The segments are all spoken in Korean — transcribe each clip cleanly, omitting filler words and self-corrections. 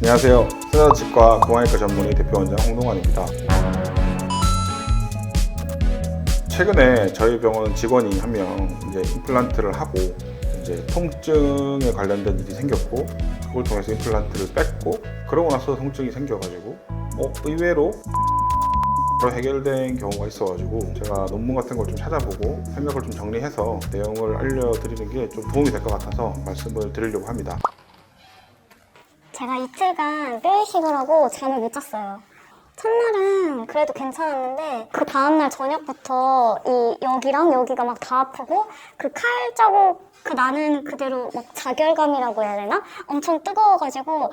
안녕하세요. 세자치과 공안외과 전문의 대표원장 홍동환입니다. 최근에 저희 병원 직원이 한 명 이제 임플란트를 하고 이제 통증에 관련된 일이 생겼고, 그걸 통해서 임플란트를 뺐고, 그러고 나서 통증이 생겨가지고 의외로 바로 해결된 경우가 있어가지고 제가 논문 같은 걸 좀 찾아보고 생각을 좀 정리해서 내용을 알려드리는 게 좀 도움이 될 것 같아서 말씀을 드리려고 합니다. 제가 이틀간 뼈이식을 하고 잠을 못 잤어요. 첫날은 그래도 괜찮았는데 그 다음날 저녁부터 여기랑 여기가 막 다 아프고 그 칼 자국 나는 그대로 막 자결감이라고 해야 되나? 엄청 뜨거워가지고,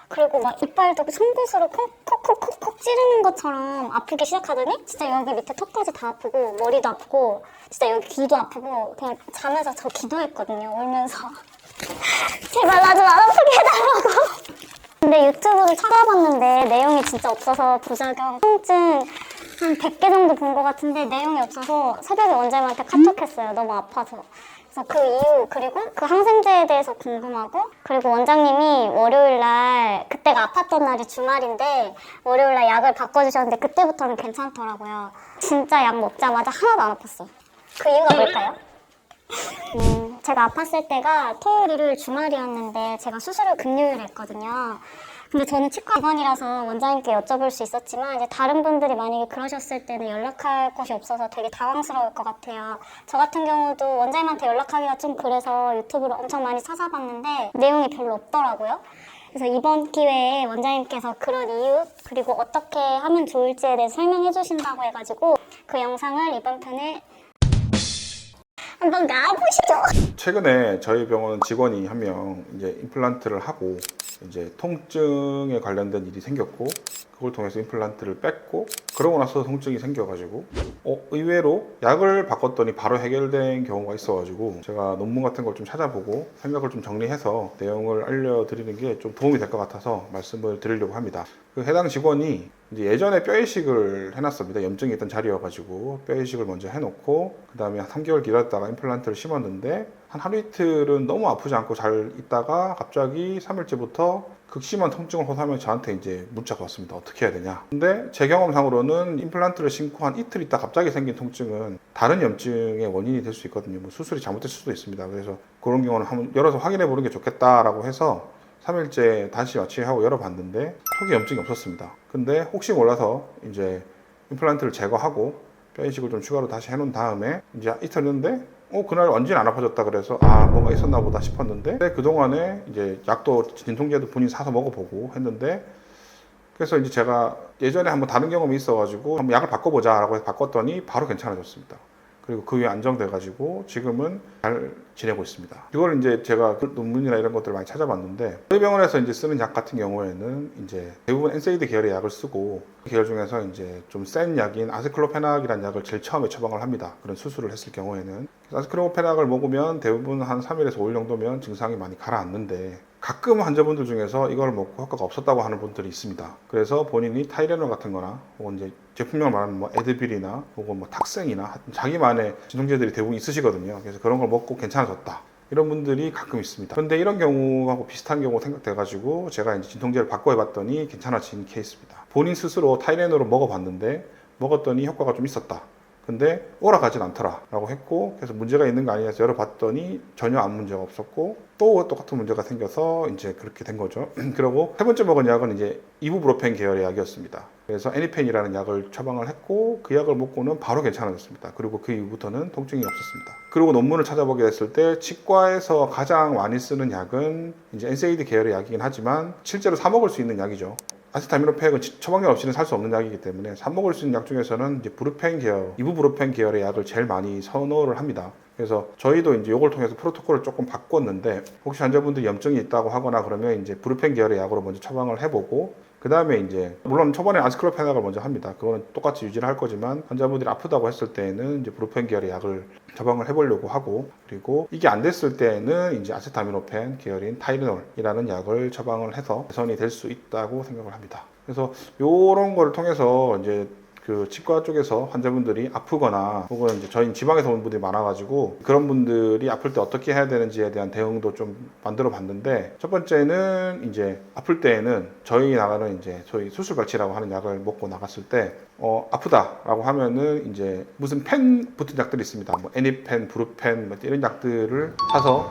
그리고 막 이빨도 송곳으로 콕콕콕콕 찌르는 것처럼 아프기 시작하더니 진짜 여기 밑에 턱까지 다 아프고 머리도 아프고 진짜 여기 귀도 아프고, 그냥 자면서 저 기도했거든요, 울면서. 제발 나 좀 안 아프게 해달라고. 근데 유튜브를 찾아봤는데 내용이 진짜 없어서 부작용, 통증 한 100개 정도 본 것 같은데 내용이 없어서 새벽에 원장님한테 카톡했어요. 너무 아파서. 그래서 그 이유, 그리고 그 항생제에 대해서 궁금하고, 그리고 원장님이 월요일날, 그때가 아팠던 날이 주말인데 월요일날 약을 바꿔주셨는데 그때부터는 괜찮더라고요. 진짜 약 먹자마자 하나도 안 아팠어. 그 이유가 뭘까요? 제가 아팠을 때가 토요일, 일요일, 주말이었는데 제가 수술을 금요일에 했거든요. 근데 저는 치과 직원이라서 원장님께 여쭤볼 수 있었지만, 이제 다른 분들이 만약에 그러셨을 때는 연락할 곳이 없어서 되게 당황스러울 것 같아요. 저 같은 경우도 원장님한테 연락하기가 좀 그래서 유튜브를 엄청 많이 찾아봤는데 내용이 별로 없더라고요. 그래서 이번 기회에 원장님께서 그런 이유, 그리고 어떻게 하면 좋을지에 대해 설명해 주신다고 해가지고 그 영상을 이번 편에 한번 가보시죠. 최근에 저희 병원 직원이 한 명 이제 임플란트를 하고 이제 통증에 관련된 일이 생겼고, 그걸 통해서 임플란트를 뺐고, 그러고 나서 통증이 생겨가지고 의외로 약을 바꿨더니 바로 해결된 경우가 있어가지고 제가 논문 같은 걸 좀 찾아보고 생각을 좀 정리해서 내용을 알려드리는 게 좀 도움이 될 것 같아서 말씀을 드리려고 합니다. 그 해당 직원이 이제 예전에 뼈이식을 해놨습니다. 염증이 있던 자리여가지고 뼈이식을 먼저 해놓고 그 다음에 한 3개월 기다렸다가 임플란트를 심었는데, 한 하루 이틀은 너무 아프지 않고 잘 있다가 갑자기 3일째부터 극심한 통증을 호소하며 저한테 이제 문자가 왔습니다. 어떻게 해야 되냐. 근데 제 경험상으로는 임플란트를 심고 한 이틀 있다 갑자기 생긴 통증은 다른 염증의 원인이 될 수 있거든요. 뭐 수술이 잘못될 수도 있습니다. 그래서 그런 경우는 한번 열어서 확인해 보는 게 좋겠다라고 해서 3일째 다시 마취하고 열어봤는데 턱에 염증이 없었습니다. 근데 혹시 몰라서 이제 임플란트를 제거하고 뼈이식을 좀 추가로 다시 해놓은 다음에 이제 이틀 했는데 그날 완전히 안 아파졌다 그래서 뭔가 있었나 보다 싶었는데, 그동안에 이제 약도 진통제도 본인 사서 먹어보고 했는데, 그래서 이제 제가 예전에 한번 다른 경험이 있어가지고 한번 약을 바꿔보자라고 해서 바꿨더니 바로 괜찮아졌습니다. 그리고 그 후에 안정돼가지고 지금은 잘 지내고 있습니다. 이걸 이제 제가 논문이나 이런 것들을 많이 찾아봤는데, 저희 병원에서 이제 쓰는 약 같은 경우에는 이제 대부분 NSAID 계열의 약을 쓰고, 그 계열 중에서 이제 좀 센 약인 아세클로페낙이라는 약을 제일 처음에 처방을 합니다. 그런 수술을 했을 경우에는. 아세클로페낙을 먹으면 대부분 한 3일에서 5일 정도면 증상이 많이 가라앉는데, 가끔 환자분들 중에서 이걸 먹고 효과가 없었다고 하는 분들이 있습니다. 그래서 본인이 타이레놀 같은 거나 혹은 이제 제품명을 말하면 뭐 에드빌이나 혹은 뭐 탁생이나 자기만의 진통제들이 대부분 있으시거든요. 그래서 그런 걸 먹고 괜찮아졌다, 이런 분들이 가끔 있습니다. 그런데 이런 경우하고 비슷한 경우가 생각돼가지고 제가 이제 진통제를 바꿔해봤더니 괜찮아진 케이스입니다. 본인 스스로 타이레놀을 먹어봤는데 먹었더니 효과가 좀 있었다. 근데 오라가진 않더라 라고 했고, 그래서 문제가 있는 거 아니냐 해서 열어봤더니 전혀 아무 문제가 없었고, 또 똑같은 문제가 생겨서 이제 그렇게 된 거죠. 그리고 세 번째 먹은 약은 이제 이부브로펜 계열의 약이었습니다. 그래서 애니펜이라는 약을 처방을 했고, 그 약을 먹고는 바로 괜찮아졌습니다. 그리고 그 이후부터는 통증이 없었습니다. 그리고 논문을 찾아보게 됐을 때 치과에서 가장 많이 쓰는 약은 이제 NSAID 계열의 약이긴 하지만 실제로 사 먹을 수 있는 약이죠. 아세타미노펜은 처방전 없이는 살 수 없는 약이기 때문에 사 먹을 수 있는 약 중에서는 이제 브루펜 계열, 이부브로펜 계열의 약을 제일 많이 선호를 합니다. 그래서 저희도 이제 이걸 통해서 프로토콜을 조금 바꿨는데, 혹시 환자분들이 염증이 있다고 하거나 그러면 이제 브루펜 계열의 약으로 먼저 처방을 해보고, 그 다음에 이제 물론 초반에 아세클로페낙을 먼저 합니다. 그거는 똑같이 유지를 할 거지만 환자분들이 아프다고 했을 때에는 이제 브루펜 계열의 약을 처방을 해보려고 하고, 그리고 이게 안 됐을 때에는 이제 아세타미노펜 계열인 타이레놀이라는 약을 처방을 해서 개선이 될 수 있다고 생각을 합니다. 그래서 이런 거를 통해서 이제 그 치과 쪽에서 환자분들이 아프거나 혹은 이제 저희 지방에서 온 분들이 많아가지고 그런 분들이 아플 때 어떻게 해야 되는지에 대한 대응도 좀 만들어 봤는데, 첫 번째는 이제 아플 때에는 저희 나가는 이제 저희 수술발치라고 하는 약을 먹고 나갔을 때 아프다라고 하면은 이제 무슨 펜 붙은 약들이 있습니다. 뭐 애니펜, 브루펜 뭐 이런 약들을 사서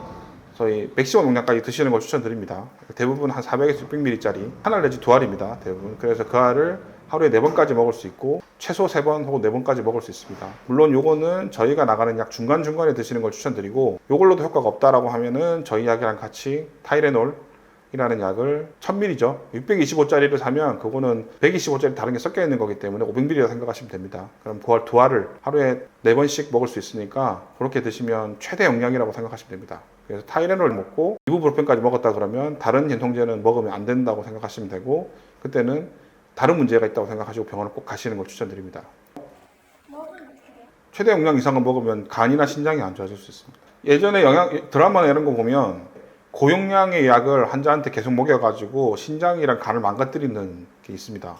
저희 맥시멈 용량까지 드시는 걸 추천드립니다. 대부분 한 400에서 600ml짜리 한 알 내지 두 알입니다. 대부분. 그래서 그 알을 하루에 4번까지 먹을 수 있고 최소 3번 혹은 4번까지 먹을 수 있습니다. 물론 요거는 저희가 나가는 약 중간중간에 드시는 걸 추천드리고, 요걸로도 효과가 없다라고 하면은 저희 약이랑 같이 타이레놀 이라는 약을 1000ml죠. 625짜리를 사면 그거는 125짜리 다른 게 섞여 있는 거기 때문에 500ml라 생각하시면 됩니다. 그럼 그 두 알을 하루에 4번씩 먹을 수 있으니까 그렇게 드시면 최대 용량이라고 생각하시면 됩니다. 그래서 타이레놀 먹고 이부브로펜까지 먹었다 그러면 다른 진통제는 먹으면 안 된다고 생각하시면 되고, 그때는 다른 문제가 있다고 생각하시고 병원을 꼭 가시는 걸 추천드립니다. 최대 용량 이상을 먹으면 간이나 신장이 안 좋아질 수 있습니다. 예전에 드라마나 이런 거 보면 고용량의 약을 환자한테 계속 먹여가지고 신장이랑 간을 망가뜨리는 게 있습니다.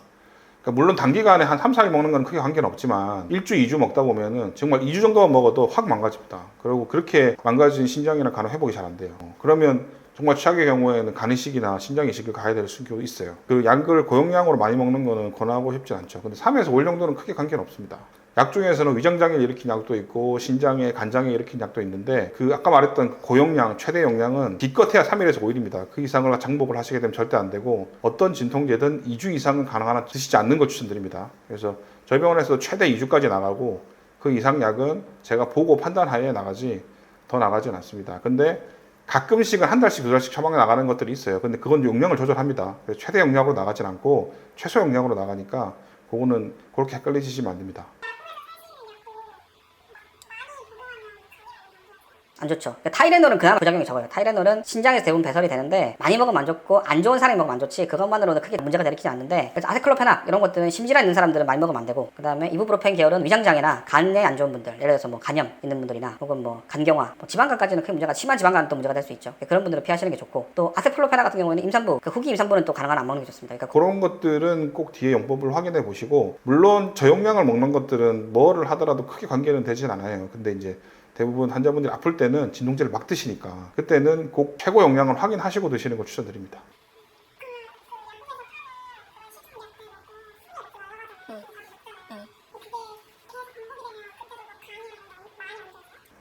그러니까 물론 단기간에 한 3, 4일 먹는 건 크게 관계는 없지만 1주, 2주 먹다 보면은 정말 2주 정도만 먹어도 확 망가집니다. 그리고 그렇게 망가진 신장이나 간은 회복이 잘 안 돼요. 그러면 정말 최악의 경우에는 간 이식이나 신장 이식을 가야 될 수도 있어요. 그 약을 고용량으로 많이 먹는 거는 권하고 싶지 않죠. 근데 3에서 5일 정도는 크게 관계는 없습니다. 약 중에서는 위장장애를 일으킨 약도 있고 신장에 간장애 일으킨 약도 있는데, 그 아까 말했던 고용량, 최대 용량은 기껏해야 3일에서 5일입니다. 그 이상을 장복을 하시게 되면 절대 안 되고, 어떤 진통제든 2주 이상은 가능한 한 드시지 않는 걸 추천드립니다. 그래서 저희 병원에서 최대 2주까지 나가고 그 이상 약은 제가 보고 판단하에 나가지 더 나가진 않습니다. 근데 가끔씩은 한 달씩 두 달씩 처방에 나가는 것들이 있어요. 근데 그건 용량을 조절합니다. 그래서 최대 용량으로 나가진 않고 최소 용량으로 나가니까 그거는 그렇게 헷갈리시면 안 됩니다. 안 좋죠. 타이레놀은 그나마 부작용이 적어요. 타이레놀은 신장에서 대부분 배설이 되는데 많이 먹으면 안 좋고 안 좋은 사람이 먹으면 안 좋지 그것만으로는 크게 문제가 일으키지 않는데, 그래서 아세클로페낙 이런 것들은 심질환 있는 사람들은 많이 먹으면 안 되고, 그 다음에 이부브로펜 계열은 위장장애나 간에 안 좋은 분들, 예를 들어서 뭐 간염 있는 분들이나 혹은 뭐 간경화, 뭐 지방간까지는 크게 문제가, 심한 지방간은 또 문제가 될 수 있죠. 그런 분들은 피하시는 게 좋고, 또 아세클로페낙 같은 경우는 임산부, 그 후기 임산부는 또 가능한 안 먹는 게 좋습니다. 그러니까 그런 것들은 꼭 뒤에 용법을 확인해 보시고, 물론 저용량을 먹는 것들은 뭐를 하더라도 크게 관계는 되진 않아요. 근데 이제 대부분 환자분들이 아플 때는 진통제를 막 드시니까 그때는 꼭 최고 용량을 확인하시고 드시는 걸 추천드립니다.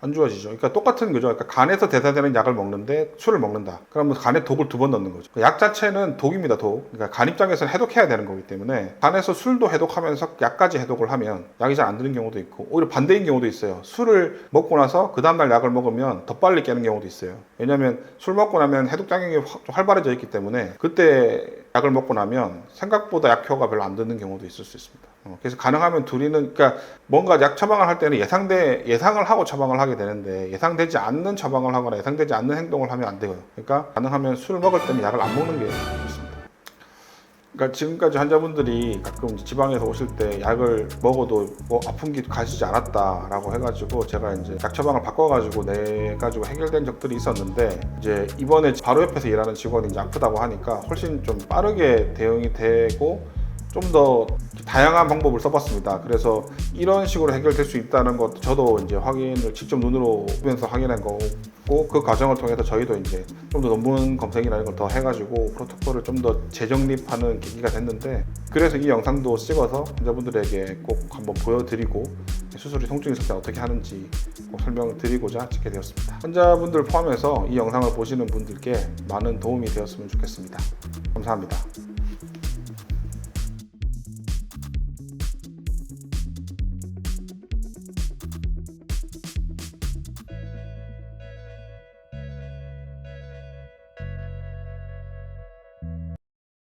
안 좋아지죠. 그러니까 똑같은 거죠. 그러니까 간에서 대사되는 약을 먹는데 술을 먹는다. 그러면 간에 독을 2번 넣는 거죠. 약 자체는 독입니다, 독. 그러니까 간 입장에서는 해독해야 되는 거기 때문에 간에서 술도 해독하면서 약까지 해독을 하면 약이 잘 안 드는 경우도 있고, 오히려 반대인 경우도 있어요. 술을 먹고 나서 그 다음날 약을 먹으면 더 빨리 깨는 경우도 있어요. 왜냐하면 술 먹고 나면 해독작용이 활발해져 있기 때문에 그때 약을 먹고 나면 생각보다 약효가 별로 안 드는 경우도 있을 수 있습니다. 그래서 가능하면 둘이는, 그러니까 뭔가 약 처방을 할 때는 예상을 하고 처방을 하게 되는데, 예상되지 않는 처방을 하거나 예상되지 않는 행동을 하면 안 돼요. 그러니까 가능하면 술을 먹을 때는 약을 안 먹는 게 좋습니다. 그러니까 지금까지 환자분들이 가끔 지방에서 오실 때 약을 먹어도 뭐 아픈 게 가시지 않았다라고 해가지고 제가 이제 약 처방을 바꿔가지고 내가지고 해결된 적들이 있었는데, 이제 이번에 바로 옆에서 일하는 직원이 이제 아프다고 하니까 훨씬 좀 빠르게 대응이 되고 좀 더 다양한 방법을 써봤습니다. 그래서 이런 식으로 해결될 수 있다는 것 저도 이제 확인을 직접 눈으로 보면서 확인한 거고, 그 과정을 통해서 저희도 이제 좀 더 논문 검색이라는 걸 더 해가지고 프로토콜을 좀 더 재정립하는 계기가 됐는데, 그래서 이 영상도 찍어서 환자분들에게 꼭 한번 보여드리고 수술이 통증이 있을 때 어떻게 하는지 꼭 설명을 드리고자 찍게 되었습니다. 환자분들 포함해서 이 영상을 보시는 분들께 많은 도움이 되었으면 좋겠습니다. 감사합니다.